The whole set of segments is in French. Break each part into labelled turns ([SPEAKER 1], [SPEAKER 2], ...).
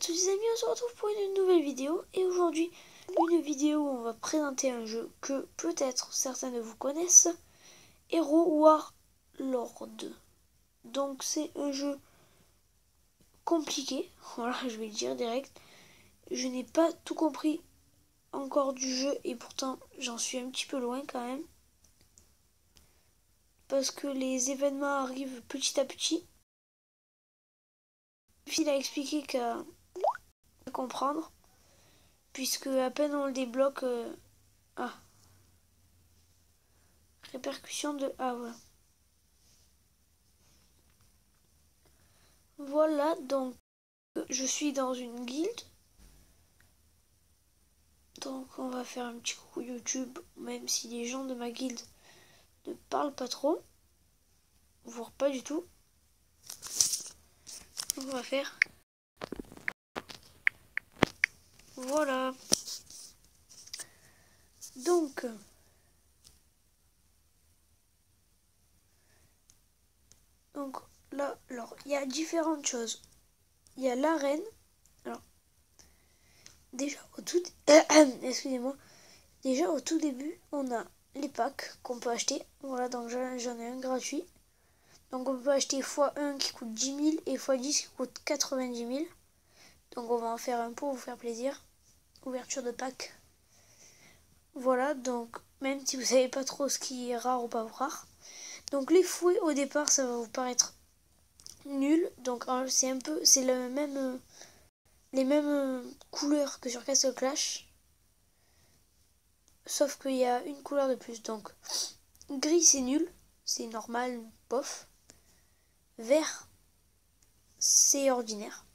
[SPEAKER 1] tous les amis, on se retrouve pour une nouvelle vidéo. Et aujourd'hui, une vidéo où on va présenter un jeu que peut-être certains de vous connaissent, Hero Warlord. Donc c'est un jeu compliqué, voilà, je vais le dire direct. Je n'ai pas tout compris encore du jeu et pourtant j'en suis un petit peu loin quand même. Parce que les événements arrivent petit à petit. Il a expliqué qu'à comprendre, puisque à peine on le débloque... Ah, répercussion de... Ah, voilà. Voilà, donc je suis dans une guilde. Donc on va faire un petit coucou YouTube, même si les gens de ma guilde ne parlent pas trop, voire pas du tout. Donc on va faire... Voilà. Donc... là, alors, il y a différentes choses. Il y a l'arène. Alors, déjà au tout... excusez-moi. Déjà au tout début, on a les packs qu'on peut acheter. Voilà, donc j'en ai un gratuit. Donc on peut acheter x1 qui coûte 10 000 et x10 qui coûte 90 000. Donc on va en faire un pour vous faire plaisir. Ouverture de pack. Voilà, donc même si vous savez pas trop ce qui est rare ou pas rare. Donc les fouets au départ, ça va vous paraître nul. Donc c'est un peu, c'est le même, les mêmes couleurs que sur Castle Clash. Sauf qu'il y a une couleur de plus. Donc gris c'est nul, c'est normal, bof. Vert c'est ordinaire.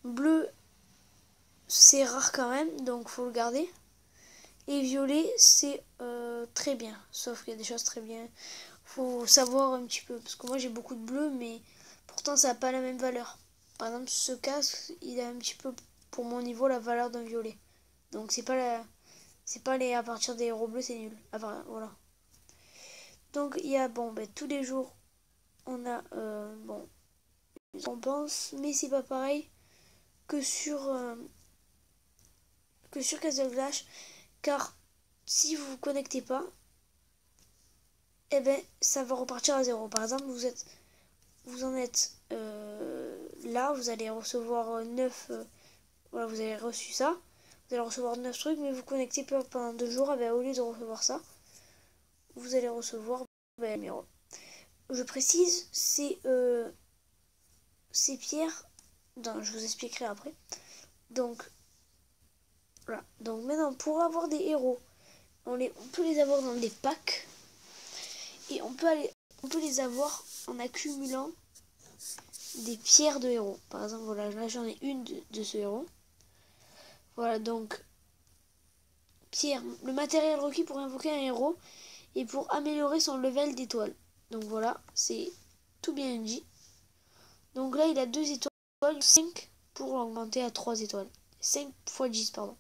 [SPEAKER 1] Bleu c'est rare quand même, donc faut le garder. Et violet c'est très bien, sauf qu'il y a des choses très bien. Faut savoir un petit peu, parce que moi j'ai beaucoup de bleu, mais pourtant ça n'a pas la même valeur. Par exemple ce casque, il a un petit peu pour mon niveau la valeur d'un violet. Donc c'est pas les à partir des héros bleus c'est nul. Enfin voilà. Donc il y a tous les jours on a une récompense, mais c'est pas pareil que sur Castle Clash, car si vous vous connectez pas, eh ben ça va repartir à zéro. Par exemple, vous en êtes là, vous allez recevoir 9 voilà, vous avez reçu ça, vous allez recevoir 9 trucs, mais vous connectez pas pendant 2 jours, eh ben, au lieu de recevoir ça, vous allez recevoir numéro. Je précise, c'est pierres, je vous expliquerai après. Donc voilà, donc maintenant pour avoir des héros, on peut les avoir dans des packs. Et on peut les avoir en accumulant des pierres de héros. Par exemple, voilà, là j'en ai une de ce héros. Voilà, donc, pierre, le matériel requis pour invoquer un héros et pour améliorer son level d'étoiles. Donc voilà, c'est tout bien dit. Donc là, il a 2 étoiles, 5 pour l'augmenter à 3 étoiles. 5 x 10, pardon.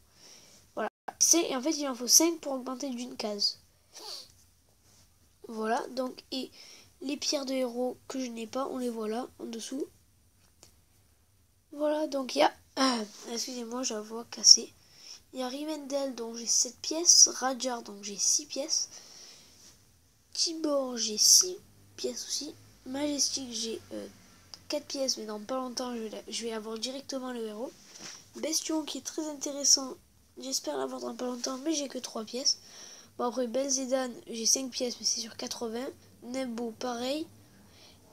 [SPEAKER 1] Voilà. Et en fait, il en faut 5 pour augmenter d'une case. Voilà, donc, et les pierres de héros que je n'ai pas, on les voit là, en dessous. Voilà, donc il y a... excusez-moi, j'ai la voix cassée. Il y a Rivendell, dont j'ai 7 pièces. Radjar, donc j'ai 6 pièces. Tibor, j'ai 6 pièces aussi. Majestic, j'ai 4 pièces, mais dans pas longtemps, je vais avoir directement le héros. Bestion, qui est très intéressant. J'espère l'avoir dans pas longtemps, mais j'ai que 3 pièces. Bon, après, Belzedan, j'ai 5 pièces, mais c'est sur 80. Nebo, pareil.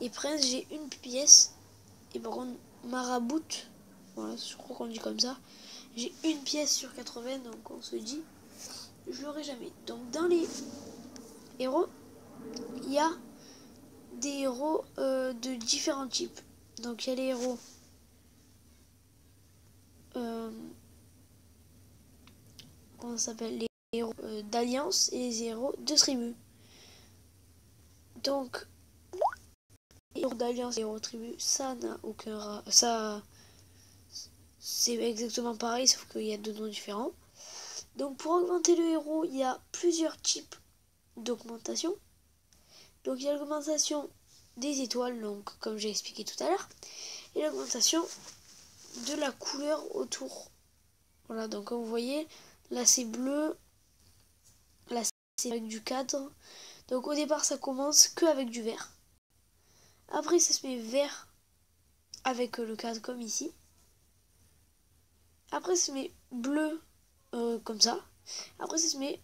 [SPEAKER 1] Et Prince, j'ai une pièce. Et par contre, Marabout, voilà, je crois qu'on dit comme ça. J'ai une pièce sur 80, donc on se dit, je l'aurai jamais. Donc dans les héros, il y a des héros de différents types. Donc il y a les héros comment ça s'appelle, les héros d'alliance et les héros de tribu. Donc les héros d'alliance et les héros de tribu, ça n'a aucun ça c'est exactement pareil, sauf qu'il y a 2 noms différents. Donc pour augmenter le héros, il y a plusieurs types d'augmentation. Donc il y a l'augmentation des étoiles, donc comme j'ai expliqué tout à l'heure, et l'augmentation de la couleur autour. Voilà, donc comme vous voyez, là c'est bleu, là c'est avec du cadre. Donc au départ ça commence que avec du vert. Après ça se met vert avec le cadre comme ici. Après ça se met bleu comme ça. Après ça se met...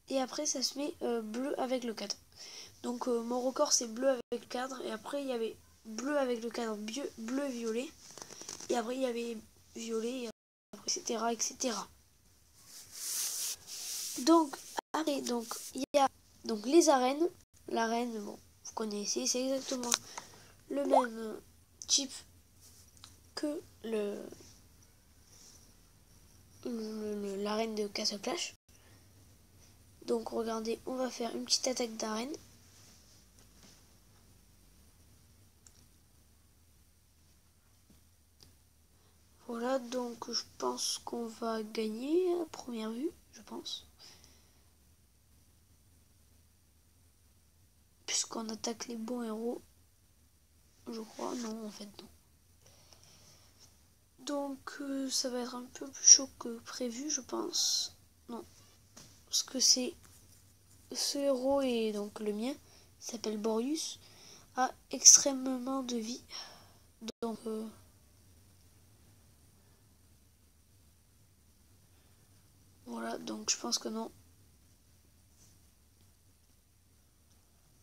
[SPEAKER 1] Et après ça se met bleu avec le cadre. Donc mon record c'est bleu avec le cadre. Et après il y avait bleu avec le cadre bleu-violet. Et après il y avait violet, et après, etc. etc. Donc après donc il y a donc les arènes. L'arène, bon, vous connaissez, c'est exactement le même type que l'arène de Castle Clash. Donc regardez, on va faire une petite attaque d'arène. Voilà, donc je pense qu'on va gagner à première vue, je pense. Puisqu'on attaque les bons héros. Je crois, non, en fait non. Donc ça va être un peu plus chaud que prévu, je pense. Non, parce que c'est ce héros et donc le mien, il s'appelle Borius, a extrêmement de vie. Donc voilà, donc je pense que non.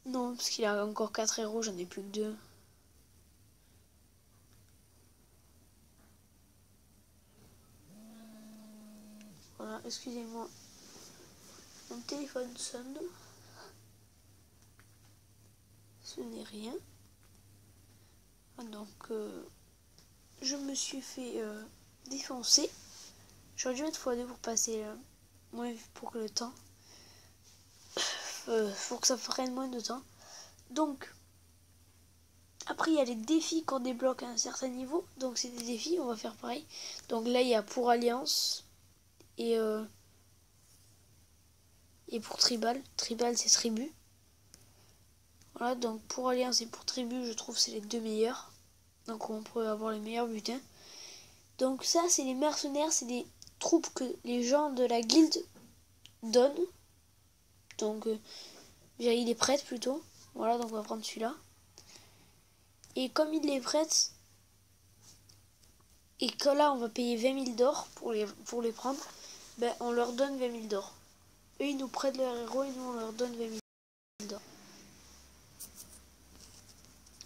[SPEAKER 1] Non, parce qu'il a encore 4 héros, j'en ai plus que 2. Voilà, excusez-moi. Mon téléphone sonne. Ce n'est rien. Donc, je me suis fait défoncer. J'aurais dû mettre x2 pour passer moins pour que le temps. Pour que ça prenne moins de temps. Donc, après, il y a les défis qu'on débloque à un certain niveau. Donc, c'est des défis, on va faire pareil. Donc là, il y a pour Alliance et pour Tribal. Tribal, c'est tribu. Voilà, donc pour Alliance et pour tribu, je trouve que c'est les deux meilleurs. Donc on peut avoir les meilleurs butins. Donc ça, c'est les mercenaires, c'est des troupes que les gens de la guilde donnent. Donc il les prête plutôt. Voilà, donc on va prendre celui-là. Et comme ils les prêtent, et que là on va payer 20 000 d'or pour les prendre, ben on leur donne 20 000 d'or. Eux ils nous prêtent leur héros et nous on leur donne 20 000 d'or.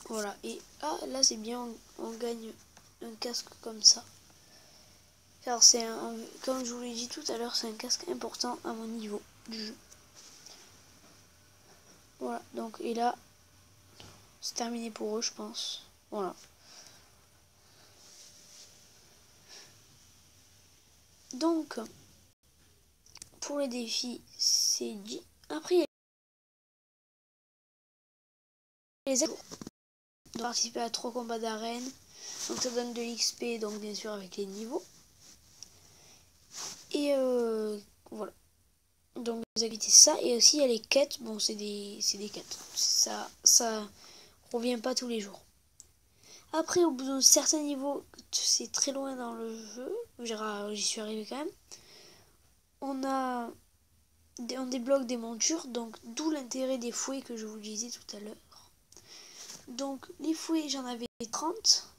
[SPEAKER 1] Voilà, et là c'est bien, on gagne un casque comme ça. Car c'est comme je vous l'ai dit tout à l'heure, c'est un casque important à mon niveau du jeu. Voilà, donc et là, c'est terminé pour eux, je pense. Voilà. Donc, pour les défis, c'est dit. Après, il y a les aides de participer à 3 combats d'arène. Donc ça donne de l'XP, donc bien sûr avec les niveaux. Et voilà. Donc vous avez ça. Et aussi il y a les quêtes. Bon, c'est des quêtes. Ça revient pas tous les jours. Après, au bout d'un certain niveau, c'est très loin dans le jeu. J'y suis arrivé quand même. On débloque des montures, donc d'où l'intérêt des fouets que je vous disais tout à l'heure. Donc les fouets, j'en avais 30.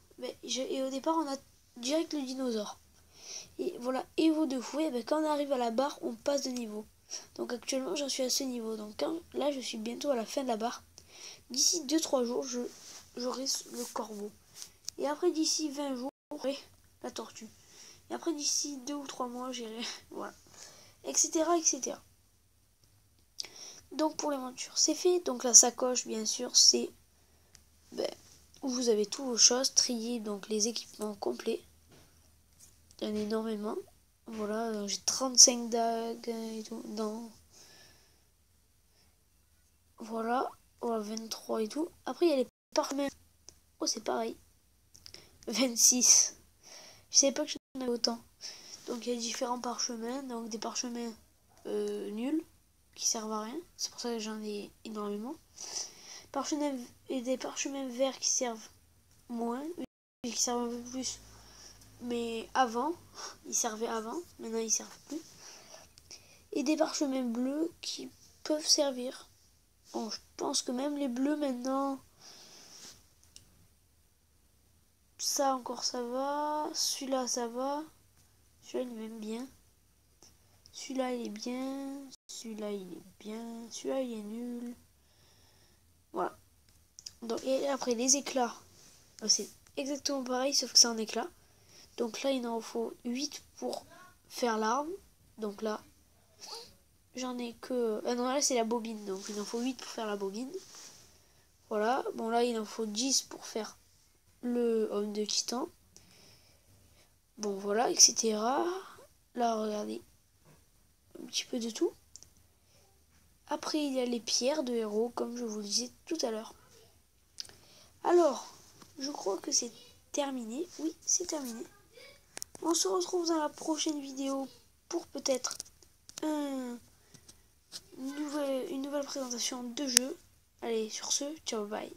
[SPEAKER 1] Et au départ, on a direct le dinosaure. Et voilà, Evo de fouet, quand on arrive à la barre, on passe de niveau. Donc actuellement, j'en suis à ce niveau. Donc là, je suis bientôt à la fin de la barre. D'ici 2-3 jours, j'aurai le corbeau. Et après, d'ici 20 jours, j'aurai la tortue. Et après, d'ici 2 ou 3 mois, j'irai... Voilà. Etc. etc. Donc pour les montures, c'est fait. Donc la sacoche, bien sûr, c'est... où vous avez toutes vos choses, trier donc les équipements complets. Il y en a énormément. Voilà, j'ai 35 dagues et tout. Non. Voilà. Voilà, 23 et tout. Après, il y a les parchemins. Oh, c'est pareil. 26. Je savais pas que j'en avais autant. Donc, il y a différents parchemins. Donc, des parchemins nuls qui servent à rien. C'est pour ça que j'en ai énormément. Et des parchemins verts qui servent moins. qui servent un peu plus. Mais avant, ils servaient avant, maintenant ils servent plus. Et des parchemins bleus qui peuvent servir. Bon, je pense que même les bleus maintenant, ça encore ça va. Celui-là ça va. Celui-là il est même bien. Celui-là il est bien. Celui-là il est bien. Celui-là il est nul. Voilà. Donc, et après les éclats, c'est exactement pareil sauf que c'est un éclat. Donc là il en faut 8 pour faire l'arme. Donc là j'en ai que... Ah non, là c'est la bobine, donc il en faut 8 pour faire la bobine. Voilà, bon là il en faut 10 pour faire le homme de titan. Bon voilà, etc. Là regardez, un petit peu de tout. Après il y a les pierres de héros, comme je vous le disais tout à l'heure. Alors, je crois que c'est terminé. Oui, c'est terminé. On se retrouve dans la prochaine vidéo pour peut-être une nouvelle présentation de jeu. Allez, sur ce, ciao, bye.